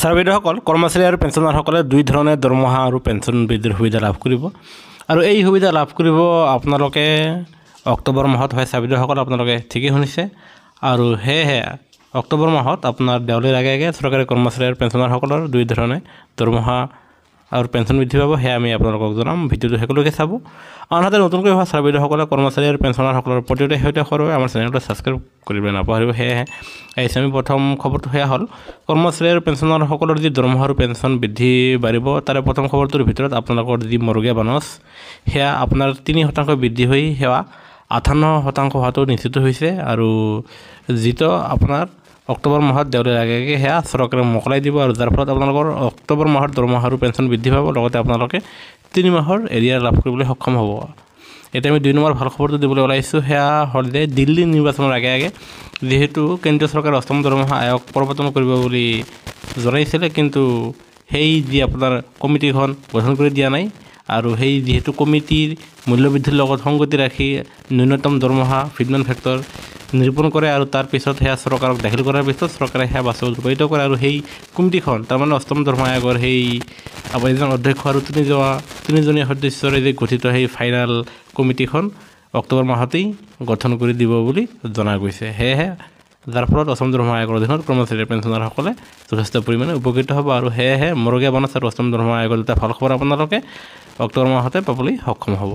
sir বাইদেউসকল কৰ্মচাৰী আৰু পেঞ্চনাৰসকলে দুই ধৰণে দৰমহা আৰু পেঞ্চন বৃদ্ধিৰ সুবিধা লাভ কৰিব আৰু এই সুবিধা লাভ কৰিব আপোনালোকে অক্টোবৰ মাহত হয় ছাৰ বাইদেউসকল আপোনালোকে ঠিকই শুনিছে আৰু সেয়েহে অক্টোবৰ মাহত আপোনাৰ দেওলীৰ আগে আগে চৰকাৰী কৰ্মচাৰী আৰু পেঞ্চনাৰসকলৰ দুই ধৰণে দৰমহা আৰু পেঞ্চন বৃদ্ধি পাব সেয়া আমি আপোনালোকক জনাম ভিডিঅ'টো শেষলৈকে চাব আনহাতে নতুনকৈ হোৱা ছাৰ বাইদেউসকলে কৰ্মচাৰী আৰু পেঞ্চনাৰসকলৰ প্ৰতিটোতে শেহতীয়া খবৰ আমাৰ চেনেলটো ছাবস্ক্ৰাইব কৰিবলৈ নাপাহৰিব সেয়েহে আহিছে আমি প্ৰথম খবৰটো সেয়া হ'ল কৰ্মচাৰী আৰু পেঞ্চনাৰসকলৰ যি দৰমহা আৰু পেঞ্চন বৃদ্ধি বাঢ়িব তাৰে প্ৰথম খবৰটোৰ ভিতৰত আপোনালোকৰ যি মৰুগীয়া বানচ সেয়া আপোনাৰ 3% বৃদ্ধি হৈ সেয়া 58% হোৱাটো নিশ্চিত হৈছে আৰু যিটো আপোনাৰ অক্টোবৰ মাহত দেওলীৰ আগে আগে সেয়া চৰকাৰে মোকলাই দিব আৰু যাৰ ফলত আপোনালোকৰ অক্টোবৰ মাহৰ দৰমহা আৰু পেঞ্চন বৃদ্ধি পাব লগতে আপোনালোকে 3 মাহৰ এৰিয়াৰ লাভ কৰিবলৈ সক্ষম হ'ব এতিয়া আমি 2 নম্বৰ ভাল খবৰটো দিবলৈ ওলাইছোঁ সেয়া হ'ল যে দিল্লী নিৰ্বাচনৰ আগে আগে যিহেতু কেন্দ্ৰীয় চৰকাৰে অষ্টম দৰমহা আয়োগ প্ৰৱৰ্তন কৰিব বুলি জনাইছিলে কিন্তু সেই যি আপোনাৰ কমিটিখন গঠন কৰি দিয়া নাই আৰু সেই যিহেতু কমিটিৰ মূল্যবৃদ্ধিৰ লগত সংগতি ৰাখি ন্যূনতম দৰমহা ফিডমেন ফেক্টৰ নিৰূপণ কৰে আৰু তাৰ পিছত সেয়া চৰকাৰক দাখিল কৰাৰ পিছত চৰকাৰে সেয়া বাস্তৱত ৰূপায়িত কৰে আৰু সেই কমিটিখন তাৰমানে অষ্টম দৰমহা আয়োগৰ সেই এজন অধ্যক্ষ আৰু তিনিজনীয়া সদস্যৰে যে গঠিত সেই ফাইনেল কমিটিখন অক্টোবৰ মাহতেই গঠন কৰি দিব বুলি জনা গৈছে সেয়েহে যাৰ ফলত অষ্টম দৰমহা আয়োগৰ অধীনত কৰ্মচাৰী পেঞ্চনাৰসকলে যথেষ্ট পৰিমাণে উপকৃত হ'ব আৰু সেয়েহে মৰুগীয়া বানচ আৰু অষ্টম দৰমহা আয়োগৰ দুটা ভাল খবৰ আপোনালোকে অক্টোবৰ মাহতে পাবলৈ সক্ষম হ'ব